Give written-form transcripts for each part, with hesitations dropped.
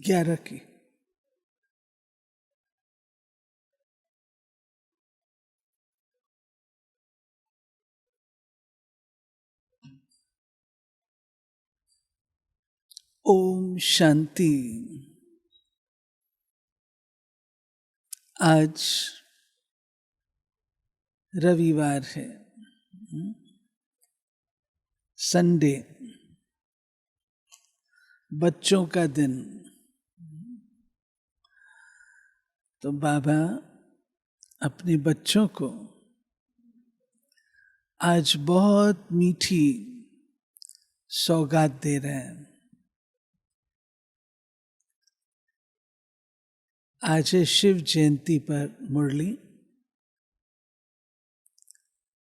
11 की। ओम शांति। आज रविवार है, संडे, बच्चों का दिन। तो बाबा अपने बच्चों को आज बहुत मीठी सौगात दे रहे हैं। आज है शिव जयंती पर मुरली।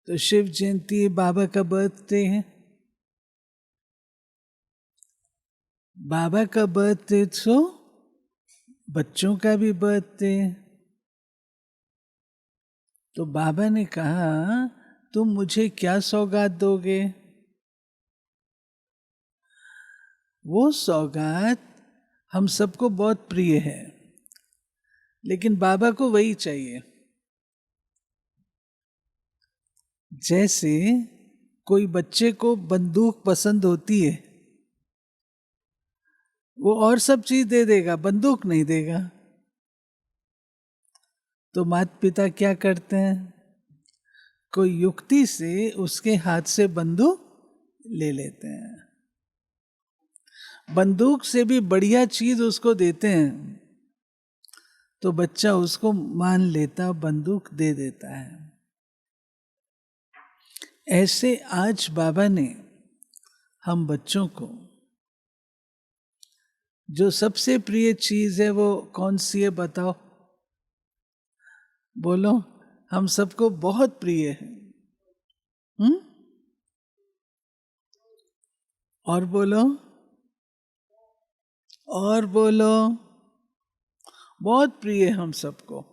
तो शिव जयंती बाबा का बर्थडे है। बाबा का बर्थडे तो बच्चों का भी बर्थडे। तो बाबा ने कहा तुम मुझे क्या सौगात दोगे? वो सौगात हम सबको बहुत प्रिय है, लेकिन बाबा को वही चाहिए। जैसे कोई बच्चे को बंदूक पसंद होती है, वो और सब चीज दे देगा, बंदूक नहीं देगा। तो माता पिता क्या करते हैं? कोई युक्ति से उसके हाथ से बंदूक ले लेते हैं। बंदूक से भी बढ़िया चीज उसको देते हैं, तो बच्चा उसको मान लेता, बंदूक दे देता है। ऐसे आज बाबा ने हम बच्चों को जो सबसे प्रिय चीज है वो कौन सी है बताओ? बोलो। हम सबको बहुत प्रिय है। और बोलो, और बोलो। बहुत प्रिय हम सबको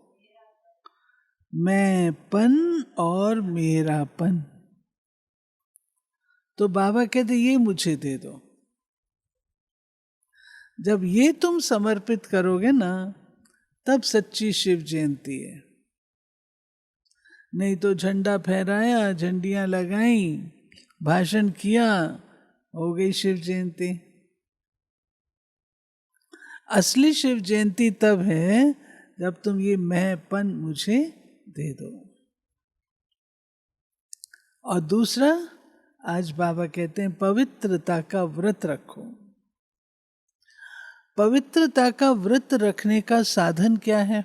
मैंपन और मेरापन। तो बाबा कहते ये मुझे दे दो। जब ये तुम समर्पित करोगे ना, तब सच्ची शिव जयंती है। नहीं तो झंडा फहराया, झंडियां लगाई, भाषण किया, हो गई शिव जयंती। असली शिव जयंती तब है जब तुम ये मैंपन मुझे दे दो। और दूसरा, आज बाबा कहते हैं पवित्रता का व्रत रखो। पवित्रता का व्रत रखने का साधन क्या है?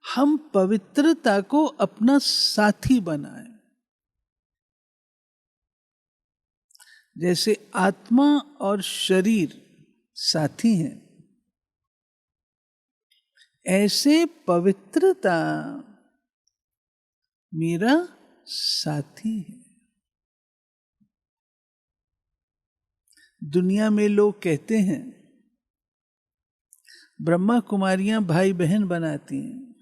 हम पवित्रता को अपना साथी बनाएं। जैसे आत्मा और शरीर साथी हैं, ऐसे पवित्रता मेरा साथी है। दुनिया में लोग कहते हैं ब्रह्मा कुमारियां भाई बहन बनाती हैं।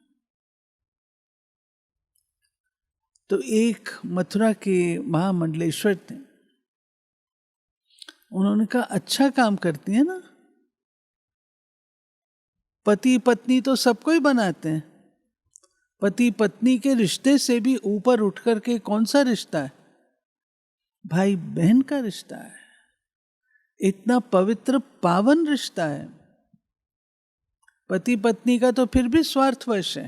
तो एक मथुरा के महामंडलेश्वर थे, उन्होंने कहा अच्छा काम करती है ना, पति पत्नी तो सबको ही बनाते हैं, पति पत्नी के रिश्ते से भी ऊपर उठ करके कौन सा रिश्ता है? भाई बहन का रिश्ता है। इतना पवित्र पावन रिश्ता है। पति पत्नी का तो फिर भी स्वार्थवश है,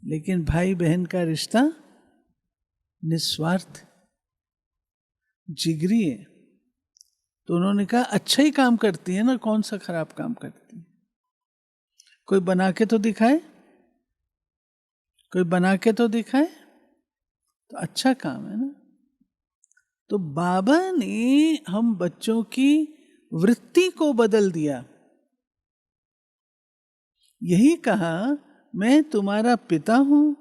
लेकिन भाई बहन का रिश्ता निस्वार्थ, जिगरी है। तो उन्होंने कहा अच्छा ही काम करती है ना, कौन सा खराब काम करती है? कोई बना के तो दिखाए, कोई बना के तो दिखाए, तो अच्छा काम है ना। तो बाबा ने हम बच्चों की वृत्ति को बदल दिया। यही कहा मैं तुम्हारा पिता हूं,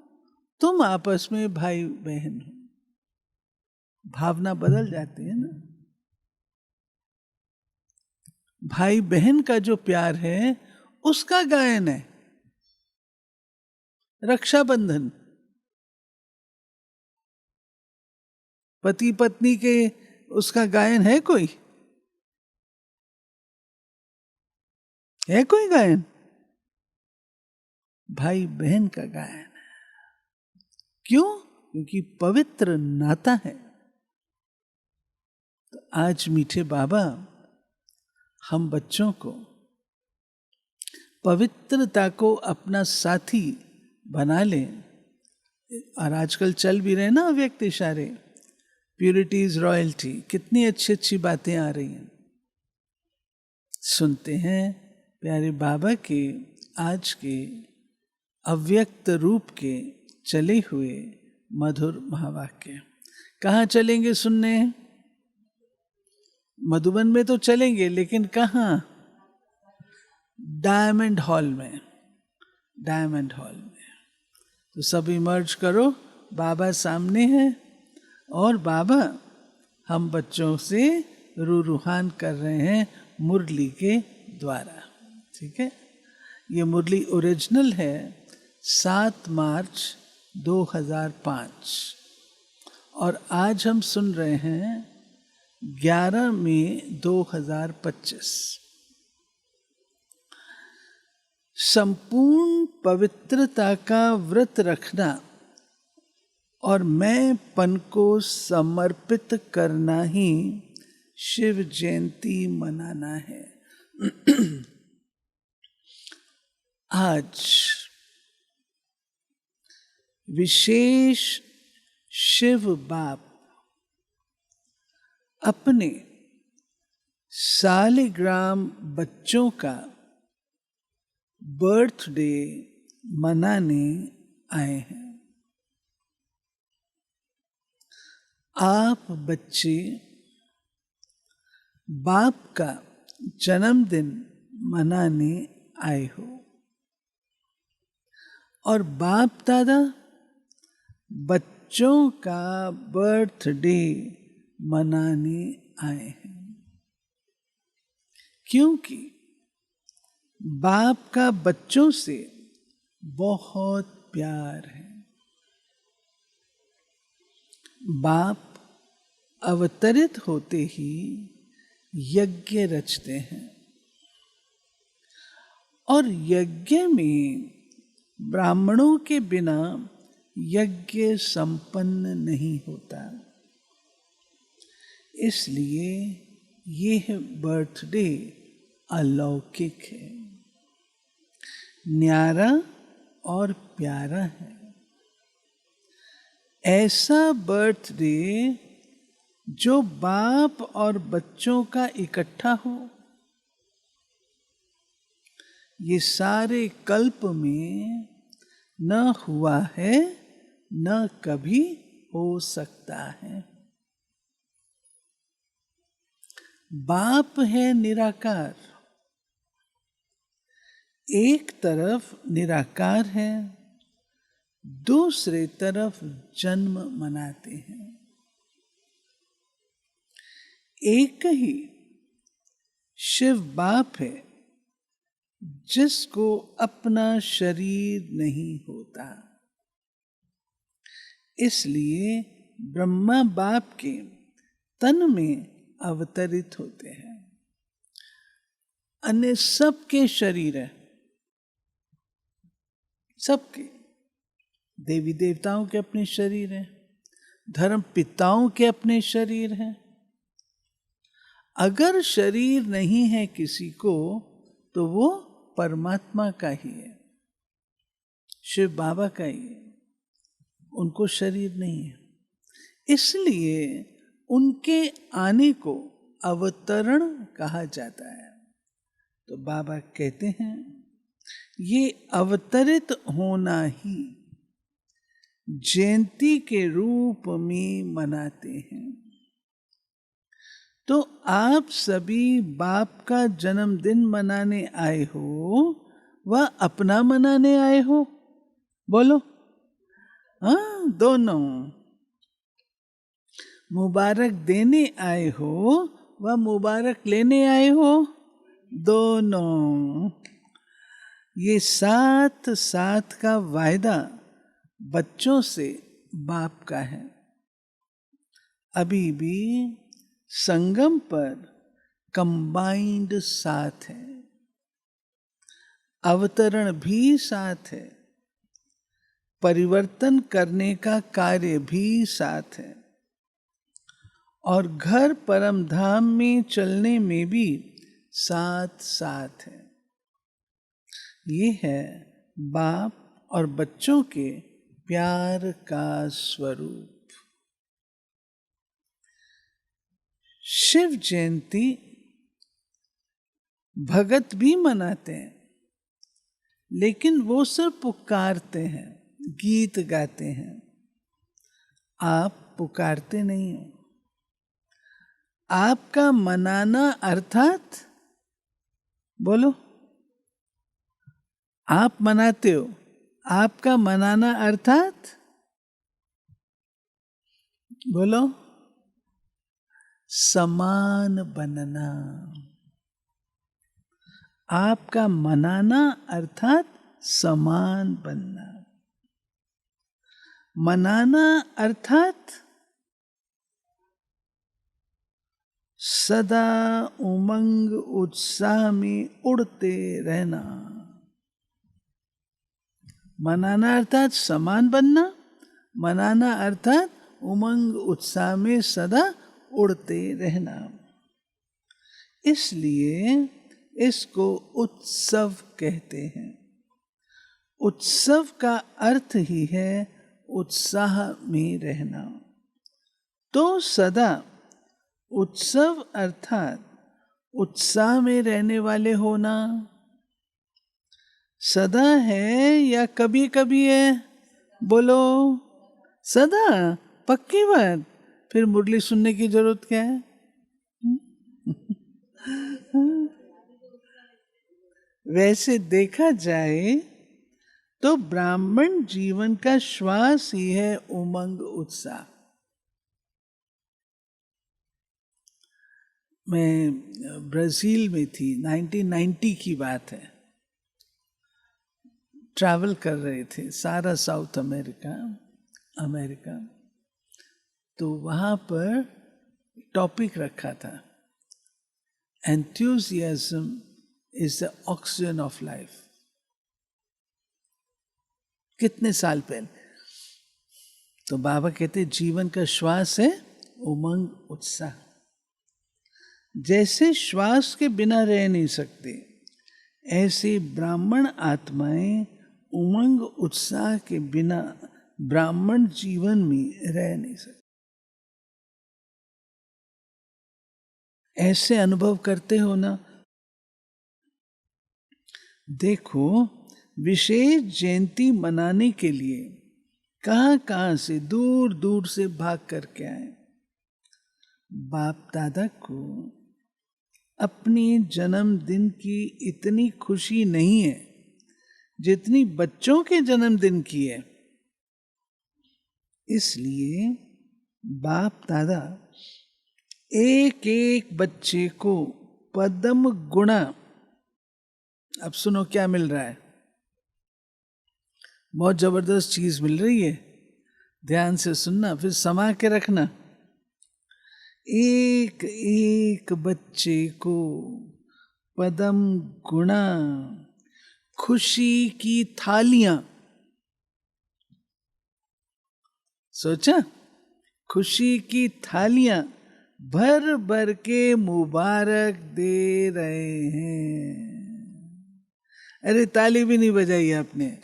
तुम आपस में भाई बहन हो। भावना बदल जाती है ना। भाई बहन का जो प्यार है उसका गायन है रक्षाबंधन। पति पत्नी के उसका गायन है कोई? है कोई गायन? भाई बहन का गायन है। क्यों? क्योंकि पवित्र नाता है। तो आज मीठे बाबा हम बच्चों को पवित्रता को अपना साथी बना लें। और आजकल चल भी रहे ना अव्यक्त इशारे, प्यूरिटी इज रॉयल्टी, कितनी अच्छी अच्छी बातें आ रही हैं। सुनते हैं प्यारे बाबा के आज के अव्यक्त रूप के चले हुए मधुर महावाक्य। कहाँ चलेंगे सुनने? मधुबन में तो चलेंगे, लेकिन कहाँ? डायमंड हॉल में। डायमंड हॉल में तो सब इमर्ज करो, बाबा सामने है और बाबा हम बच्चों से रूहान कर रहे हैं मुरली के द्वारा। ठीक है, ये मुरली ओरिजिनल है 7 मार्च 2005 और आज हम सुन रहे हैं 11 मई 2025। संपूर्ण पवित्रता का व्रत रखना और मैं पन को समर्पित करना ही शिव जयंती मनाना है। आज विशेष शिव बाप अपने सालिग्राम बच्चों का बर्थडे मनाने आए हैं। आप बच्चे बाप का जन्मदिन मनाने आए हो और बाप दादा बच्चों का बर्थडे मनाने आए हैं, क्योंकि बाप का बच्चों से बहुत प्यार है। बाप अवतरित होते ही यज्ञ रचते हैं और यज्ञ में ब्राह्मणों के बिना यज्ञ संपन्न नहीं होता। इसलिए यह बर्थडे अलौकिक है, न्यारा और प्यारा है। ऐसा बर्थडे जो बाप और बच्चों का इकट्ठा हो, ये सारे कल्प में न हुआ है, न कभी हो सकता है। बाप है निराकार, एक तरफ निराकार है, दूसरे तरफ जन्म मनाते हैं। एक ही शिव बाप है जिसको अपना शरीर नहीं होता। इसलिए ब्रह्मा बाप के तन में अवतरित होते हैं। अन्य सबके शरीर है, सबके देवी देवताओं के अपने शरीर हैं, धर्म पिताओं के अपने शरीर हैं। अगर शरीर नहीं है किसी को तो वो परमात्मा का ही है, शिव बाबा का ही है, उनको शरीर नहीं है। इसलिए उनके आने को अवतरण कहा जाता है। तो बाबा कहते हैं ये अवतरित होना ही जयंती के रूप में मनाते हैं। तो आप सभी बाप का जन्मदिन मनाने आए हो, वह अपना मनाने आए हो? बोलो। हाँ, दोनों। मुबारक देने आए हो व मुबारक लेने आए हो? दोनों। ये साथ साथ का वायदा बच्चों से बाप का है। अभी भी संगम पर कंबाइंड साथ है, अवतरण भी साथ है, परिवर्तन करने का कार्य भी साथ है, और घर परम धाम में चलने में भी साथ साथ है। ये है बाप और बच्चों के प्यार का स्वरूप। शिव जयंती भगत भी मनाते हैं, लेकिन वो सिर्फ पुकारते हैं, गीत गाते हैं। आप पुकारते नहीं हो। आपका मनाना अर्थात, बोलो, आप मनाते हो, आपका मनाना अर्थात, बोलो, समान बनना। आपका मनाना अर्थात समान बनना। मनाना अर्थात सदा उमंग उत्साह में उड़ते रहना। मनाना अर्थात समान बनना, मनाना अर्थात उमंग उत्साह में सदा उड़ते रहना। इसलिए इसको उत्सव कहते हैं। उत्सव का अर्थ ही है उत्साह में रहना। तो सदा उत्सव अर्थात उत्साह में रहने वाले होना। सदा है या कभी कभी है? बोलो, सदा, पक्की बात। फिर मुरली सुनने की जरूरत क्या है? वैसे देखा जाए तो ब्राह्मण जीवन का श्वास ही है उमंग उत्साह। मैं ब्राजील में थी, 1990 की बात है। ट्रैवल कर रहे थे सारा साउथ अमेरिका। तो वहाँ पर टॉपिक रखा था, enthusiasm is the oxygen of life. कितने साल पहले? तो बाबा कहते जीवन का श्वास है उमंग उत्साह। जैसे श्वास के बिना रह नहीं सकते, ऐसे ब्राह्मण आत्माएं उमंग उत्साह के बिना ब्राह्मण जीवन में रह नहीं सकते। ऐसे अनुभव करते हो ना? देखो, विशेष जयंती मनाने के लिए कहां से दूर दूर से भाग करके आए। बाप दादा को अपने जन्मदिन की इतनी खुशी नहीं है जितनी बच्चों के जन्मदिन की है। इसलिए बाप दादा एक एक बच्चे को पद्म गुणा, अब सुनो क्या मिल रहा है, बहुत जबरदस्त चीज मिल रही है, ध्यान से सुनना फिर समा के रखना। एक एक बच्चे को पद्म गुणा, खुशी की थालियां। सोचा, खुशी की थालियां भर भर के मुबारक दे रहे हैं। अरे ताली भी नहीं बजाई आपने।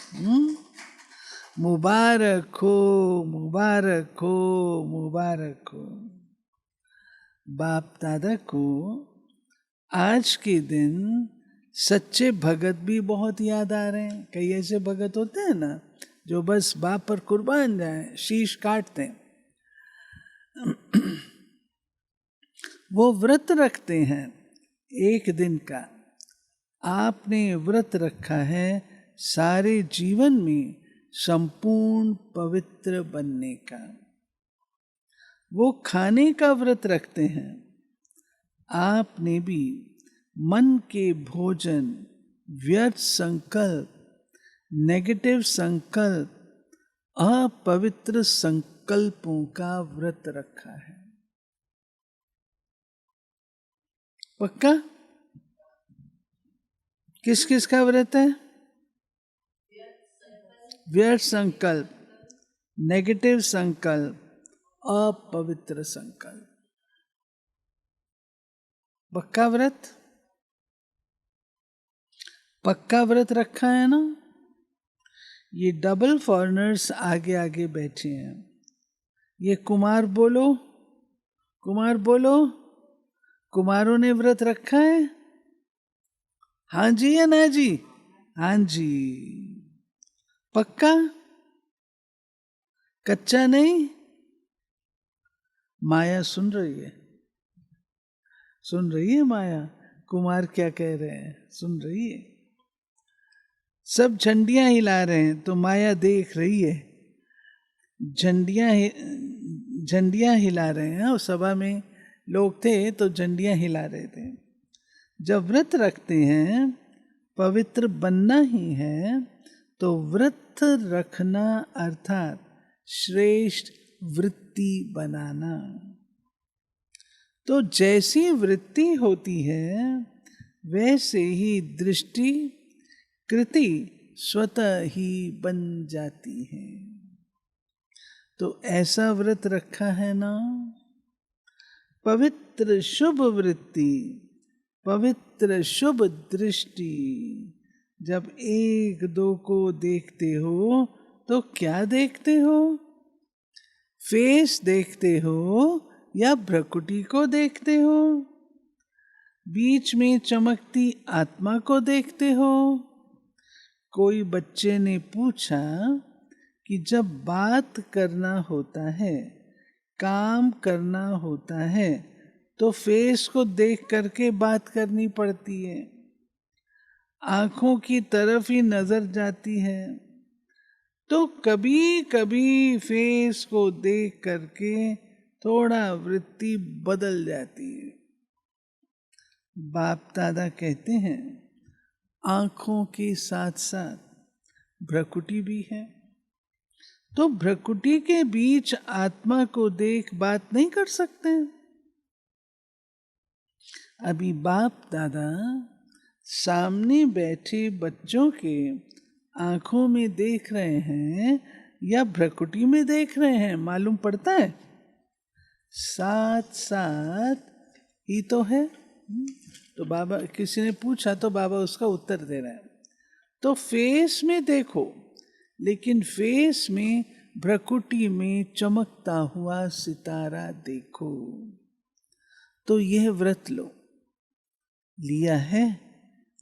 मुबारक हो, मुबारक हो, मुबारक हो। बाप दादा को आज के दिन सच्चे भगत भी बहुत याद आ रहे हैं। कई ऐसे भगत होते हैं ना जो बस बाप पर कुर्बान जाए, शीश काटते हैं। वो व्रत रखते हैं एक दिन का। आपने व्रत रखा है सारे जीवन में संपूर्ण पवित्र बनने का। वो खाने का व्रत रखते हैं। आपने भी मन के भोजन, व्यर्थ संकल्प, नेगेटिव संकल्प, अपवित्र संकल्पों का व्रत रखा है। पक्का? किस किस का व्रत है? व्यर्थ संकल्प, नेगेटिव संकल्प, अपवित्र संकल्प। पक्का व्रत? पक्का व्रत रखा है ना? ये डबल फॉरेनर्स आगे आगे बैठे हैं। ये कुमार बोलो, कुमार बोलो, कुमारों ने व्रत रखा है? हाँ जी या ना जी? हाँ जी। पक्का? कच्चा नहीं? माया सुन रही है, सुन रही है माया, कुमार क्या कह रहे हैं, सुन रही है। सब झंडियां हिला रहे हैं तो माया देख रही है। झंडियां हिला रहे हैं, और सभा में लोग थे तो झंडियां हिला रहे थे। जब व्रत रखते हैं, पवित्र बनना ही है, तो व्रत रखना अर्थात श्रेष्ठ वृत्ति बनाना। तो जैसी वृत्ति होती है वैसे ही दृष्टि कृति स्वतः ही बन जाती है। तो ऐसा व्रत रखा है ना, पवित्र शुभ वृत्ति, पवित्र शुभ दृष्टि। जब एक दो को देखते हो तो क्या देखते हो? फेस देखते हो या भ्रकुटी को देखते हो? बीच में चमकती आत्मा को देखते हो? कोई बच्चे ने पूछा कि जब बात करना होता है, काम करना होता है, तो फेस को देख करके बात करनी पड़ती है, आंखों की तरफ ही नजर जाती है। तो कभी कभी फेस को देख करके थोड़ा वृत्ति बदल जाती है। बाप दादा कहते हैं आंखों के साथ साथ भ्रकुटी भी है। तो भ्रकुटी के बीच आत्मा को देख बात नहीं कर सकते। अभी बाप दादा सामने बैठे बच्चों के आंखों में देख रहे हैं या भ्रकुटी में देख रहे हैं, मालूम पड़ता है? साथ साथ ही तो है। तो बाबा, किसी ने पूछा तो बाबा उसका उत्तर दे रहे हैं। तो फेस में देखो, लेकिन फेस में भ्रकुटी में चमकता हुआ सितारा देखो। तो यह व्रत लो, लिया है,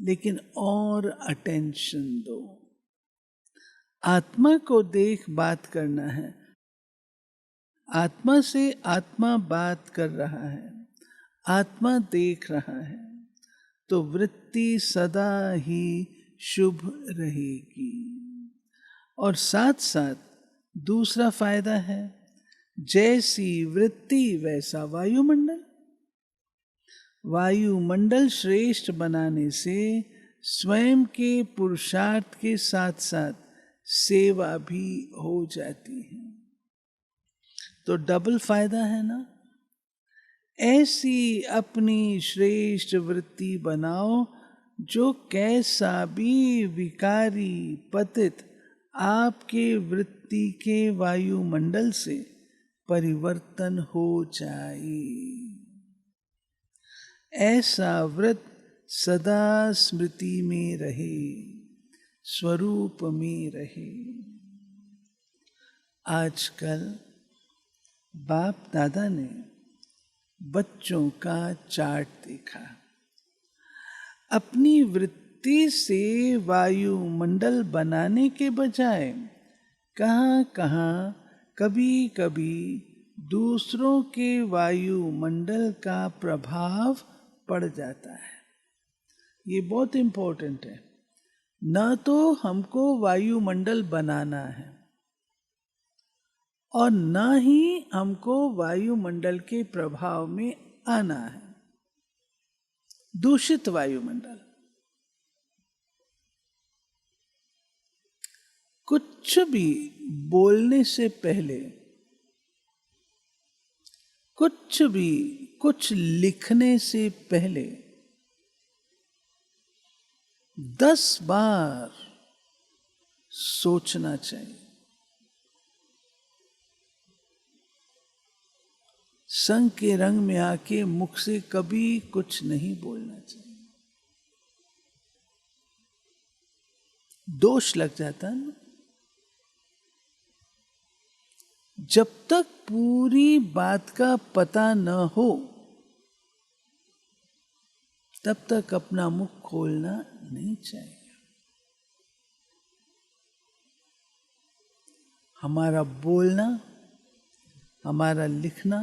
लेकिन और अटेंशन दो। आत्मा को देख बात करना है, आत्मा से आत्मा बात कर रहा है, आत्मा देख रहा है, तो वृत्ति सदा ही शुभ रहेगी। और साथ साथ दूसरा फायदा है, जैसी वृत्ति वैसा वायुमंडल। वायुमंडल श्रेष्ठ बनाने से स्वयं के पुरुषार्थ के साथ साथ सेवा भी हो जाती है। तो डबल फायदा है ना। ऐसी अपनी श्रेष्ठ वृत्ति बनाओ जो कैसा भी विकारी पतित आपके वृत्ति के वायुमंडल से परिवर्तन हो जाए। ऐसा व्रत सदा स्मृति में रहे, स्वरूप में रहे। आजकल बाप दादा ने बच्चों का चार्ट देखा। अपनी वृत्ति से वायुमंडल बनाने के बजाय कहाँ कहाँ कभी कभी दूसरों के वायुमंडल का प्रभाव पड़ जाता है। ये बहुत इंपॉर्टेंट है। न तो हमको वायुमंडल बनाना है और न ही हमको वायुमंडल के प्रभाव में आना है। दूषित वायुमंडल, कुछ भी बोलने से पहले, कुछ लिखने से पहले 10 बार सोचना चाहिए। संग के रंग में आके मुख से कभी कुछ नहीं बोलना चाहिए, दोष लग जाता है ना। जब तक पूरी बात का पता न हो तब तक अपना मुख खोलना नहीं चाहिए। हमारा बोलना, हमारा लिखना,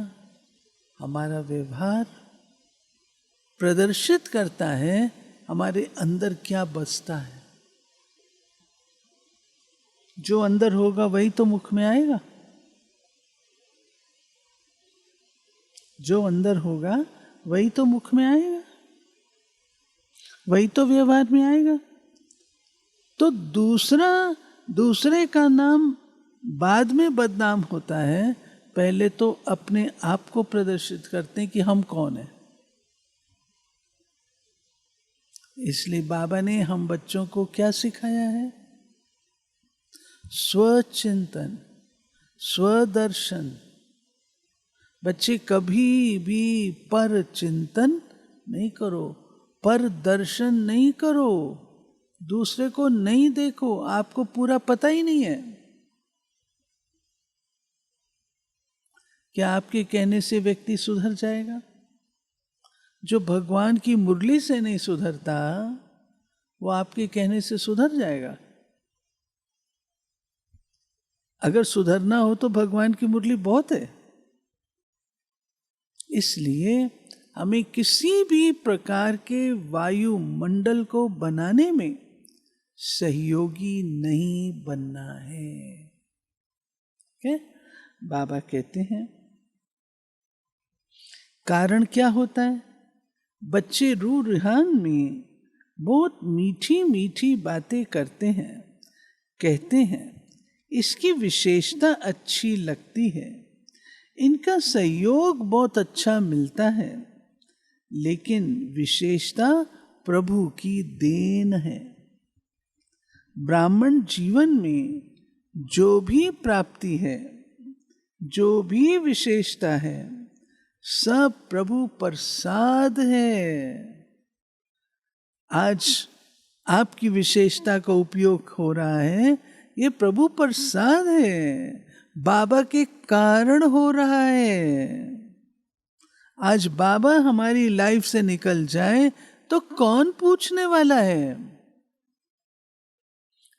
हमारा व्यवहार प्रदर्शित करता है हमारे अंदर क्या बसता है। जो अंदर होगा वही तो मुख में आएगा, जो अंदर होगा वही तो मुख में आएगा, वही तो व्यवहार में आएगा। तो दूसरे का नाम बाद में बदनाम होता है, पहले तो अपने आप को प्रदर्शित करते हैं कि हम कौन हैं। इसलिए बाबा ने हम बच्चों को क्या सिखाया है? स्वचिंतन, स्वदर्शन। बच्चे कभी भी पर चिंतन नहीं करो, पर दर्शन नहीं करो, दूसरे को नहीं देखो, आपको पूरा पता ही नहीं है। क्या आपके कहने से व्यक्ति सुधर जाएगा? जो भगवान की मुरली से नहीं सुधरता वो आपके कहने से सुधर जाएगा? अगर सुधरना हो तो भगवान की मुरली बहुत है। इसलिए हमें किसी भी प्रकार के वायुमंडल को बनाने में सहयोगी नहीं बनना है। क्या बाबा कहते हैं? कारण क्या होता है? बच्चे रूह रुहान में बहुत मीठी मीठी बातें करते हैं, कहते हैं, इसकी विशेषता अच्छी लगती है, इनका सहयोग बहुत अच्छा मिलता है, लेकिन विशेषता प्रभु की देन है। ब्राह्मण जीवन में जो भी प्राप्ति है, जो भी विशेषता है, सब प्रभु प्रसाद है। आज आपकी विशेषता का उपयोग हो रहा है, ये प्रभु प्रसाद है, बाबा के कारण हो रहा है। आज बाबा हमारी लाइफ से निकल जाए तो कौन पूछने वाला है?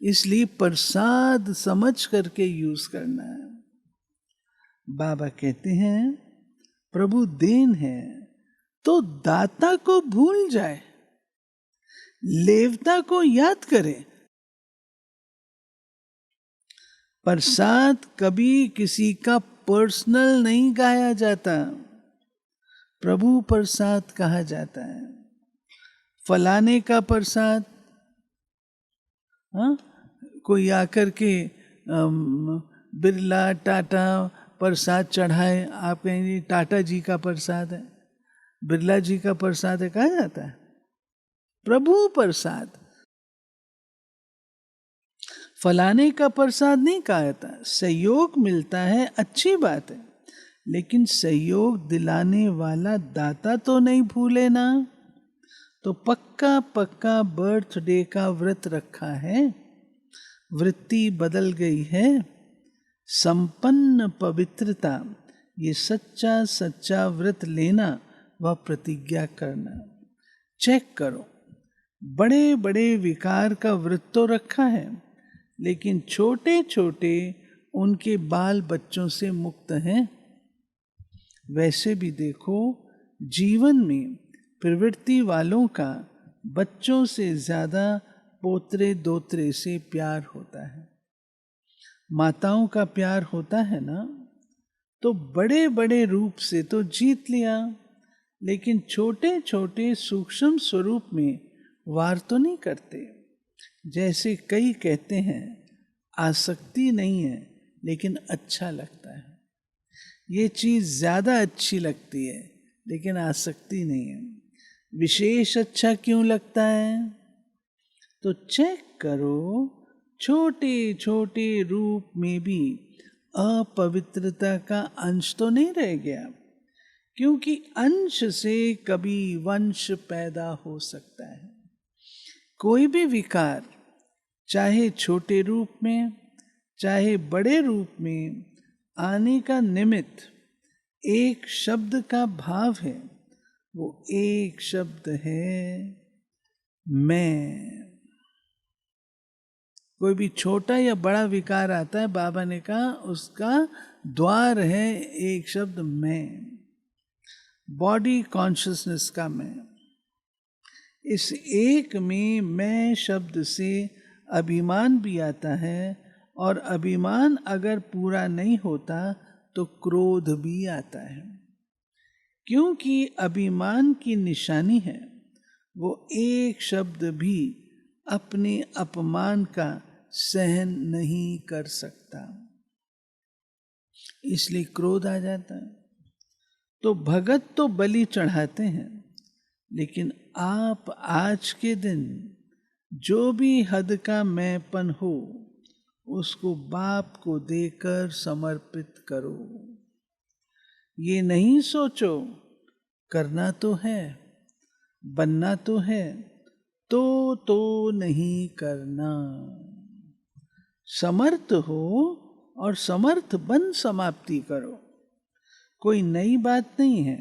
इसलिए प्रसाद समझ करके यूज करना है। बाबा कहते हैं प्रभु देन है तो दाता को भूल जाए, लेवता को याद करे। प्रसाद कभी किसी का पर्सनल नहीं गाया जाता, प्रभु प्रसाद कहा जाता है। फलाने का प्रसाद, हाँ, कोई आकर के बिरला टाटा प्रसाद चढ़ाए, आप कहेंगे टाटा जी का प्रसाद है, बिरला जी का प्रसाद है, कहा जाता है प्रभु प्रसाद। फलाने का प्रसाद नहीं कहा जाता। सहयोग मिलता है, अच्छी बात है, लेकिन सहयोग दिलाने वाला दाता तो नहीं भूले ना। तो पक्का पक्का बर्थडे का व्रत रखा है, वृत्ति बदल गई है, संपन्न पवित्रता, ये सच्चा सच्चा व्रत लेना व प्रतिज्ञा करना। चेक करो, बड़े बड़े विकार का व्रत तो रखा है, लेकिन छोटे छोटे उनके बाल बच्चों से मुक्त हैं। वैसे भी देखो, जीवन में प्रवृत्ति वालों का बच्चों से ज्यादा पोतरे दोतरे से प्यार होता है। माताओं का प्यार होता है ना, तो बड़े बड़े रूप से तो जीत लिया, लेकिन छोटे छोटे सूक्ष्म स्वरूप में वार तो नहीं करते। जैसे कई कहते हैं आसक्ति नहीं है लेकिन अच्छा लगता है, ये चीज ज्यादा अच्छी लगती है लेकिन आसक्ति नहीं है। विशेष अच्छा क्यों लगता है? तो चेक करो, छोटे छोटे रूप में भी अपवित्रता का अंश तो नहीं रह गया, क्योंकि अंश से कभी वंश पैदा हो सकता है। कोई भी विकार, चाहे छोटे रूप में चाहे बड़े रूप में, आने का निमित्त एक शब्द का भाव है। वो एक शब्द है मैं। कोई भी छोटा या बड़ा विकार आता है, बाबा ने कहा उसका द्वार है एक शब्द मैं, बॉडी कॉन्शियसनेस का मैं। इस एक में मैं शब्द से अभिमान भी आता है, और अभिमान अगर पूरा नहीं होता तो क्रोध भी आता है, क्योंकि अभिमान की निशानी है वो एक शब्द भी अपने अपमान का सहन नहीं कर सकता, इसलिए क्रोध आ जाता है। तो भगत तो बलि चढ़ाते हैं, लेकिन आप आज के दिन जो भी हद का मैंपन हो उसको बाप को देकर समर्पित करो। ये नहीं सोचो करना तो है, बनना तो है, तो नहीं करना। समर्थ हो और समर्थ बन समाप्ति करो। कोई नई बात नहीं है।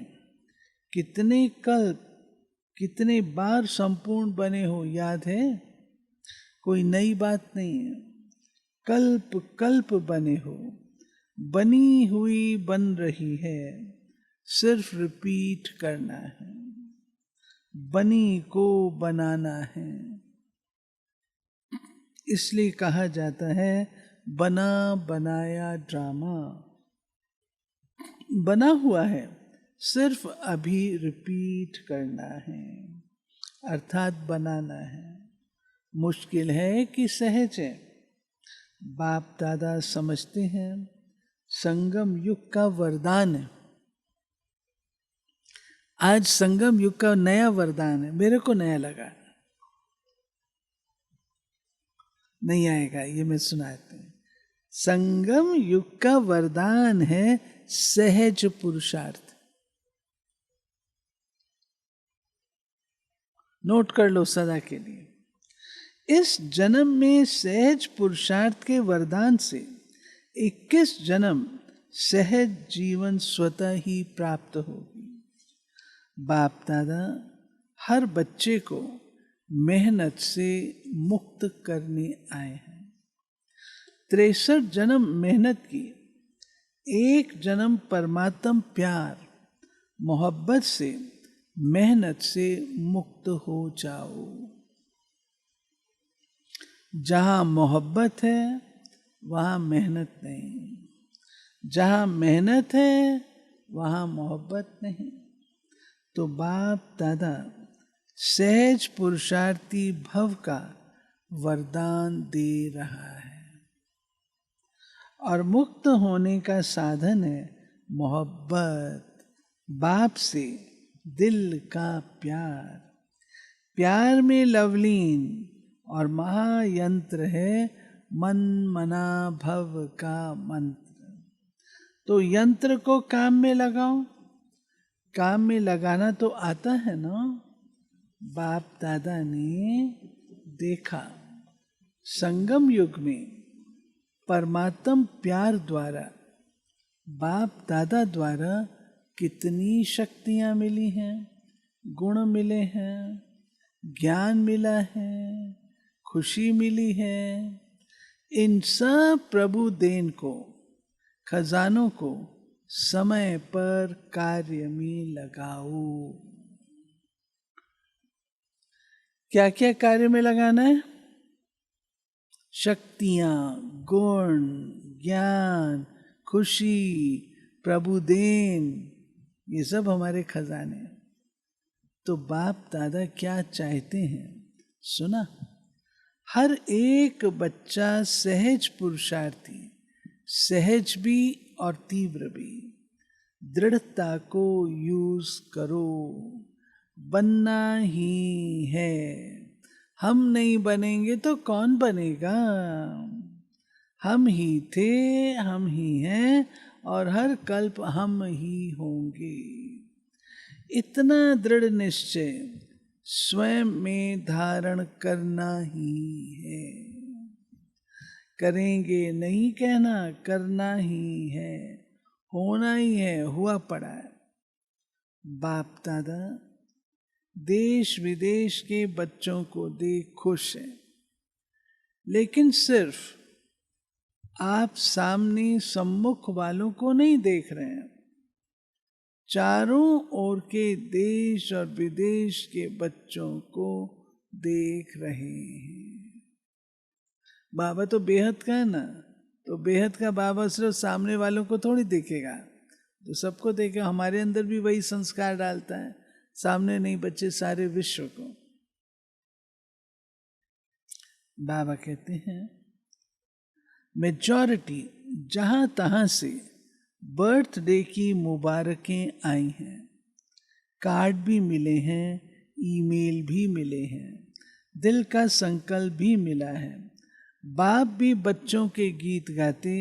कितने कल्प, कितने बार संपूर्ण बने हो याद है? कोई नई बात नहीं है। कल्प कल्प बने हो, बनी हुई बन रही है, सिर्फ रिपीट करना है, बनी को बनाना है। इसलिए कहा जाता है बना बनाया ड्रामा। बना हुआ है, सिर्फ अभी रिपीट करना है, अर्थात बनाना है। मुश्किल है कि सहज है? बाप दादा समझते हैं संगम युग का वरदान है। आज संगम युग का नया वरदान है, मेरे को नया लगा, नहीं आएगा ये मैं सुनाते हैं। संगम युग का वरदान है सहज पुरुषार्थ। नोट कर लो सदा के लिए। इस जन्म में सहज पुरुषार्थ के वरदान से 21 जन्म सहज जीवन स्वतः ही प्राप्त होगी। बाप दादा हर बच्चे को मेहनत से मुक्त करने आए हैं। 63 जन्म मेहनत की, एक जन्म परमात्म प्यार मोहब्बत से, मेहनत से मुक्त हो जाओ। जहां मोहब्बत है वहां मेहनत नहीं, जहां मेहनत है वहां मोहब्बत नहीं। तो बाप दादा सहज पुरुषार्थी भव का वरदान दे रहा है, और मुक्त होने का साधन है मोहब्बत, बाप से दिल का प्यार। प्यार में लवलीन और महायंत्र है मन मना भव का मंत्र। तो यंत्र को काम में लगाओ। काम में लगाना तो आता है ना। बाप दादा ने देखा संगम युग में परमात्म प्यार द्वारा, बाप दादा द्वारा कितनी शक्तियां मिली हैं, गुण मिले हैं, ज्ञान मिला है, खुशी मिली है। इन सब प्रभु देन को, खजानों को समय पर कार्य में लगाओ। क्या क्या कार्य में लगाना है? शक्तियां, गुण, ज्ञान, खुशी, प्रभु देन, ये सब हमारे खजाने हैं। तो बाप दादा क्या चाहते हैं सुना? हर एक बच्चा सहज पुरुषार्थी, सहज भी और तीव्र भी। दृढ़ता को यूज करो, बनना ही है। हम नहीं बनेंगे तो कौन बनेगा? हम ही थे, हम ही हैं और हर कल्प हम ही होंगे। इतना दृढ़ निश्चय स्वयं में धारण करना ही है। करेंगे नहीं कहना, करना ही है, होना ही है, हुआ पड़ा है। बाप दादा देश विदेश के बच्चों को देख खुश हैं, लेकिन सिर्फ आप सामने सम्मुख वालों को नहीं देख रहे हैं, चारों ओर के देश और विदेश के बच्चों को देख रहे हैं। बाबा तो बेहद का है ना, तो बेहद का बाबा सिर्फ सामने वालों को थोड़ी देखेगा, तो सबको देखेगा। हमारे अंदर भी वही संस्कार डालता है, सामने नहीं बच्चे सारे विश्व को। बाबा कहते हैं मेजॉरिटी जहां तहां से बर्थडे की मुबारकें आई हैं, कार्ड भी मिले हैं, ईमेल भी मिले हैं, दिल का संकल्प भी मिला है। बाप भी बच्चों के गीत गाते,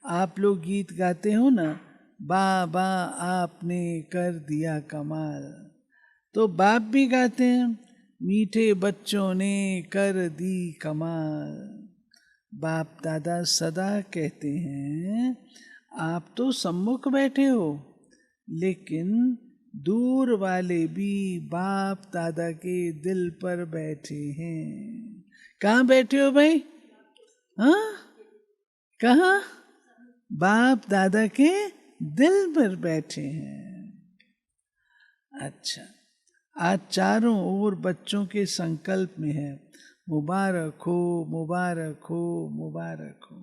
आप लोग गीत गाते हो ना, बाबा आपने कर दिया कमाल, तो बाप भी गाते हैं, मीठे बच्चों ने कर दी कमाल। बाप दादा सदा कहते हैं आप तो सम्मुख बैठे हो, लेकिन दूर वाले भी बाप दादा के दिल पर बैठे हैं। कहाँ बैठे हो भाई? हाँ, कहाँ? बाप दादा के दिल पर बैठे हैं। अच्छा, आज चारों ओर बच्चों के संकल्प में है मुबारक हो, मुबारक हो, मुबारक हो।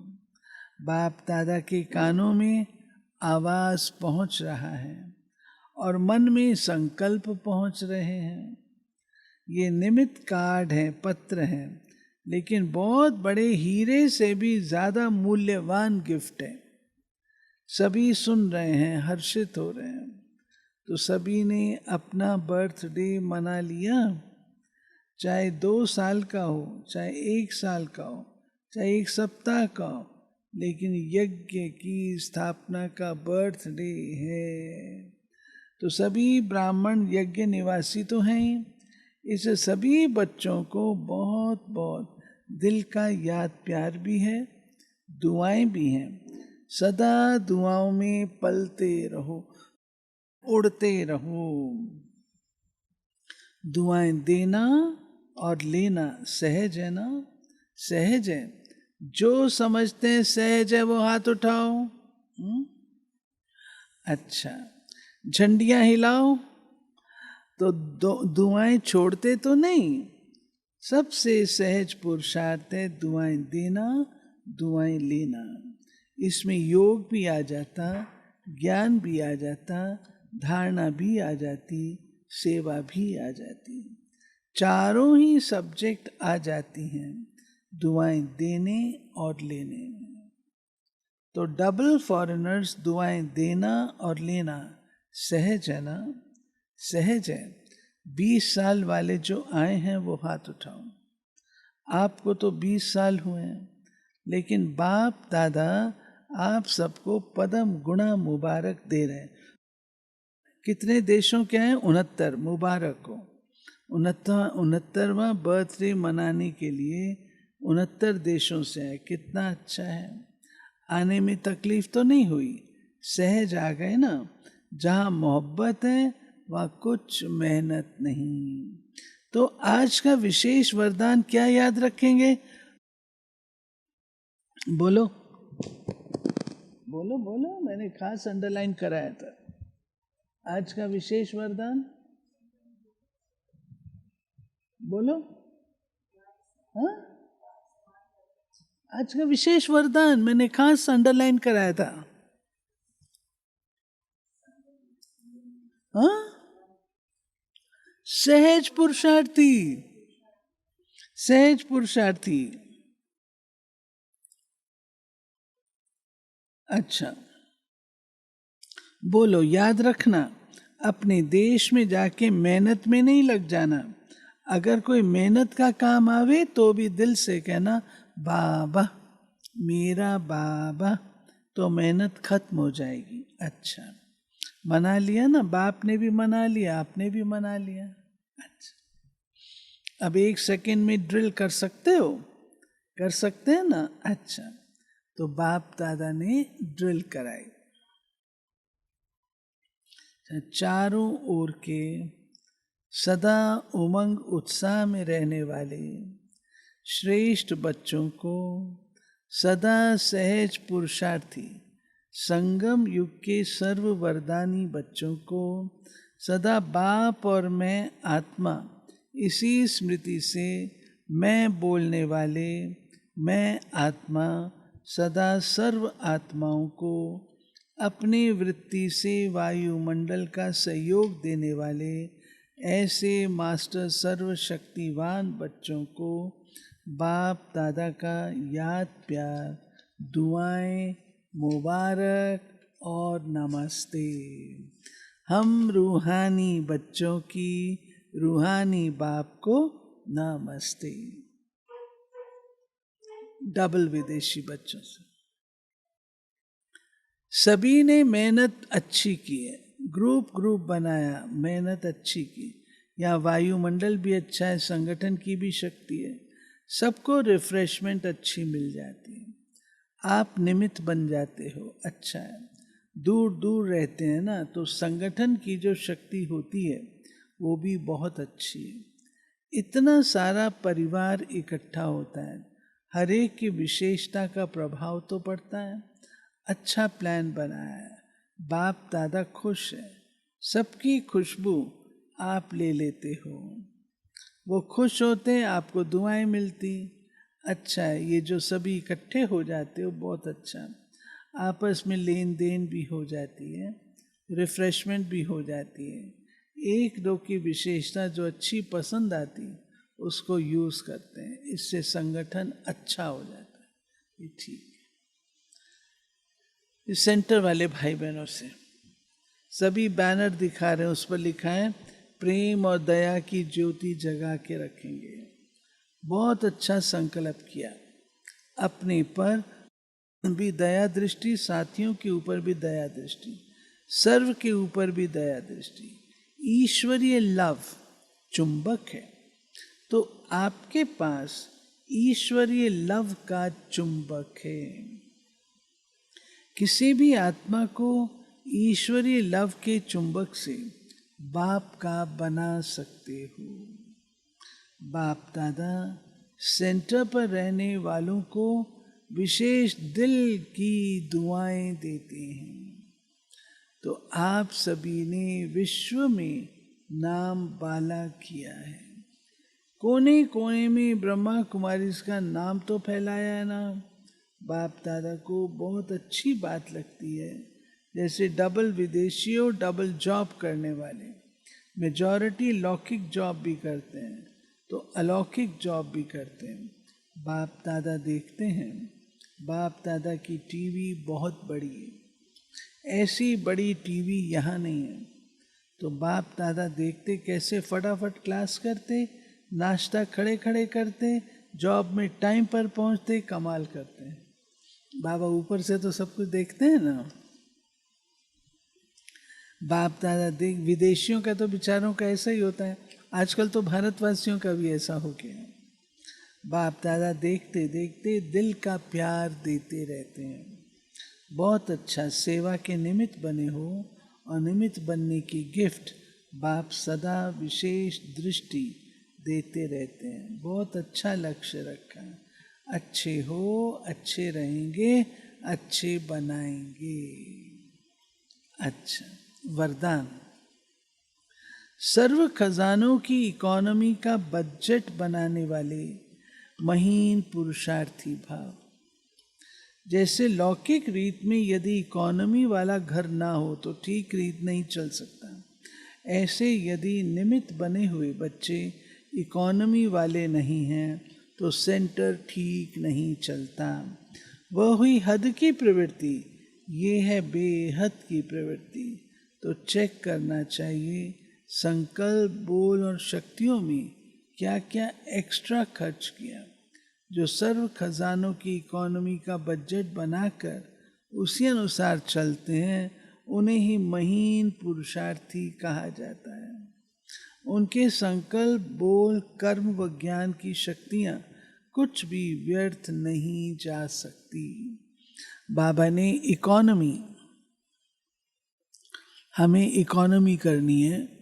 बाप दादा के कानों में आवाज पहुंच रहा है और मन में संकल्प पहुंच रहे हैं। ये निमित्त कार्ड हैं, पत्र हैं, लेकिन बहुत बड़े हीरे से भी ज्यादा मूल्यवान गिफ्ट है। सभी सुन रहे हैं, हर्षित हो रहे हैं। तो सभी ने अपना बर्थडे मना लिया, चाहे 2 साल का हो, चाहे 1 साल का हो, चाहे 1 सप्ताह का हो, लेकिन यज्ञ की स्थापना का बर्थडे है। तो सभी ब्राह्मण यज्ञ निवासी तो हैं ही, इस सभी बच्चों को बहुत बहुत दिल का याद प्यार भी है, दुआएं भी हैं। सदा दुआओं में पलते रहो, उड़ते रहो। दुआएं देना और लेना सहज है ना? सहज है। जो समझते हैं सहज है वो हाथ उठाओ। अच्छा, झंडियां हिलाओ। तो दुआएं छोड़ते तो नहीं। सबसे सहज पुरुषार्थ है दुआएं देना, दुआएं लेना। इसमें योग भी आ जाता, ज्ञान भी आ जाता, धारणा भी आ जाती, सेवा भी आ जाती, चारों ही सब्जेक्ट आ जाती हैं दुआएं देने और लेने में। तो डबल फॉरेनर्स दुआएं देना और लेना सहज है ना? सहज है। 20 साल वाले जो आए हैं वो हाथ उठाओ। आपको तो 20 साल हुए हैं, लेकिन बाप दादा आप सबको पदम गुणा मुबारक दे रहे हैं। कितने देशों के हैं? 69। मुबारक हो। 69वां बर्थडे मनाने के लिए 69 देशों से है। कितना अच्छा है। आने में तकलीफ तो नहीं हुई, सहज आ गए ना। जहाँ मोहब्बत है वहाँ कुछ मेहनत नहीं। तो आज का विशेष वरदान क्या याद रखेंगे? बोलो बोलो बोलो, मैंने खास अंडरलाइन कराया था। आज का विशेष वरदान बोलो। हाँ, आज का विशेष वरदान मैंने खास अंडरलाइन कराया था। हाँ, सहज पुरुषार्थी, सहज पुरुषार्थी। अच्छा, बोलो, याद रखना, अपने देश में जाके मेहनत में नहीं लग जाना, अगर कोई मेहनत का काम आवे तो भी दिल से कहना बाबा, मेरा बाबा, तो मेहनत खत्म हो जाएगी। अच्छा, मना लिया ना, बाप ने भी मना लिया, आपने भी मना लिया। अच्छा, अब 1 सेकेंड में ड्रिल कर सकते हो, कर सकते हैं ना। अच्छा, तो बाप दादा ने ड्रिल कराई। चारों ओर के सदा उमंग उत्साह में रहने वाले श्रेष्ठ बच्चों को, सदा सहज पुरुषार्थी संगम युग के सर्व वरदानी बच्चों को, सदा बाप और मैं आत्मा इसी स्मृति से मैं बोलने वाले मैं आत्मा सदा सर्व आत्माओं को अपनी वृत्ति से वायुमंडल का सहयोग देने वाले ऐसे मास्टर सर्वशक्तिवान बच्चों को बाप दादा का याद प्यार, दुआएं, मुबारक और नमस्ते। हम रूहानी बच्चों की रूहानी बाप को नमस्ते। डबल विदेशी बच्चों से सभी ने मेहनत अच्छी की है, ग्रुप बनाया, मेहनत अच्छी की। यहाँ वायुमंडल भी अच्छा है, संगठन की भी शक्ति है, सबको रिफ्रेशमेंट अच्छी मिल जाती है, आप निमित्त बन जाते हो, अच्छा है। दूर दूर रहते हैं ना, तो संगठन की जो शक्ति होती है वो भी बहुत अच्छी है। इतना सारा परिवार इकट्ठा होता है, हर एक की विशेषता का प्रभाव तो पड़ता है। अच्छा प्लान बनाया है, बाप दादा खुश है, सबकी खुशबू आप ले लेते हो, वो खुश होते, आपको दुआएं मिलती। अच्छा है, ये जो सभी इकट्ठे हो जाते हो बहुत अच्छा, आपस में लेन देन भी हो जाती है, रिफ्रेशमेंट भी हो जाती है। एक दो की विशेषता जो अच्छी पसंद आती उसको यूज़ करते हैं, इससे संगठन अच्छा हो जाता है। ये ठीक है। इस सेंटर वाले भाई बहनों से सभी बैनर दिखा रहे हैं, उस पर लिखा है प्रेम और दया की ज्योति जगा के रखेंगे। बहुत अच्छा संकल्प किया, अपने पर भी दया दृष्टि, साथियों के ऊपर भी दया दृष्टि, सर्व के ऊपर भी दया दृष्टि। ईश्वरीय लव चुंबक है, तो आपके पास ईश्वरीय लव का चुंबक है। किसी भी आत्मा को ईश्वरीय लव के चुंबक से बाप का बना सकते हो। बाप दादा सेंटर पर रहने वालों को विशेष दिल की दुआएं देते हैं। तो आप सभी ने विश्व में नाम बाला किया है, कोने कोने में ब्रह्मा कुमारी का नाम तो फैलाया है ना। बाप दादा को बहुत अच्छी बात लगती है, जैसे डबल विदेशी और डबल जॉब करने वाले, मेजॉरिटी लौकिक जॉब भी करते हैं तो अलौकिक जॉब भी करते हैं। बाप दादा देखते हैं, बाप दादा की टीवी बहुत बड़ी है, ऐसी बड़ी टीवी यहाँ नहीं है। तो बाप दादा देखते कैसे फटाफट क्लास करते, नाश्ता खड़े खड़े करते, जॉब में टाइम पर पहुँचते, कमाल करते हैं। बाबा ऊपर से तो सब कुछ देखते हैं ना। बाप दादा देख, विदेशियों का तो बेचारों का ऐसा ही होता है, आजकल तो भारतवासियों का भी ऐसा हो गया है। बाप दादा देखते देखते दिल का प्यार देते रहते हैं। बहुत अच्छा, सेवा के निमित्त बने हो और निमित्त बनने की गिफ्ट बाप सदा विशेष दृष्टि देते रहते हैं। बहुत अच्छा लक्ष्य रखा है, अच्छे हो, अच्छे रहेंगे, अच्छे बनाएंगे। अच्छा, वरदान। सर्व खजानों की इकोनॉमी का बजट बनाने वाले महीन पुरुषार्थी भाव। जैसे लौकिक रीत में यदि इकोनॉमी वाला घर ना हो तो ठीक रीत नहीं चल सकता, ऐसे यदि निमित्त बने हुए बच्चे इकोनॉमी वाले नहीं हैं तो सेंटर ठीक नहीं चलता। वह हुई हद की प्रवृत्ति, ये है बेहद की प्रवृत्ति। तो चेक करना चाहिए संकल्प, बोल और शक्तियों में क्या क्या एक्स्ट्रा खर्च किया। जो सर्व खजानों की इकोनॉमी का बजट बनाकर उसी अनुसार चलते हैं, उन्हें ही महीन पुरुषार्थी कहा जाता है। उनके संकल्प, बोल, कर्म व ज्ञान की शक्तियां कुछ भी व्यर्थ नहीं जा सकती। बाबा ने इकोनॉमी, हमें इकोनॉमी करनी है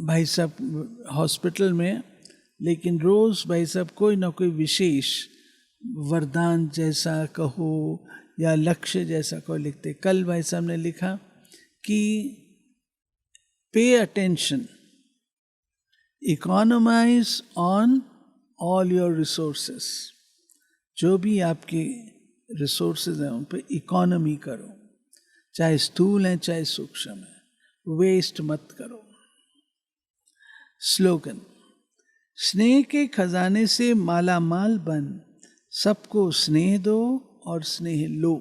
भाई साहब हॉस्पिटल में, लेकिन रोज भाई साहब कोई ना कोई विशेष वरदान जैसा कहो या लक्ष्य जैसा कहो लिखते। कल भाई साहब ने लिखा कि pay attention, economise on all your resources. जो भी आपके रिसोर्सेज हैं उन पर इकोनॉमी करो, चाहे स्थूल है चाहे सूक्ष्म है, वेस्ट मत करो। स्लोगन, स्नेह के खजाने से माला माल बन, सबको स्नेह दो और स्नेह लो।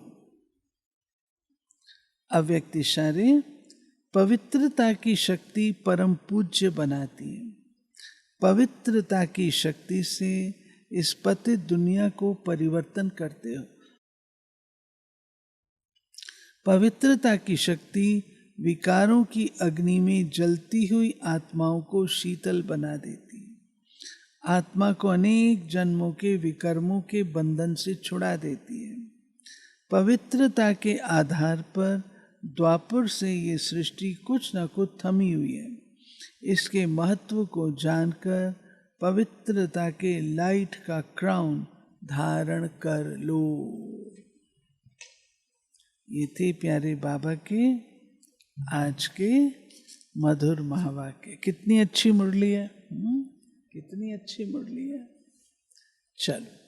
अव्यक्त इशारे, पवित्रता की शक्ति परम पूज्य बनाती है। पवित्रता की शक्ति से इस पतित दुनिया को परिवर्तन करते हो। पवित्रता की शक्ति विकारों की अग्नि में जलती हुई आत्माओं को शीतल बना देती है। आत्मा को अनेक जन्मों के विकर्मों के बंधन से छुड़ा देती है। पवित्रता के आधार पर द्वापर से ये सृष्टि कुछ न कुछ थमी हुई है। इसके महत्व को जानकर पवित्रता के लाइट का क्राउन धारण कर लो। ये थे प्यारे बाबा के आज के मधुर महावाक्य। कितनी अच्छी मुरली है, कितनी अच्छी मुरली है। चलो।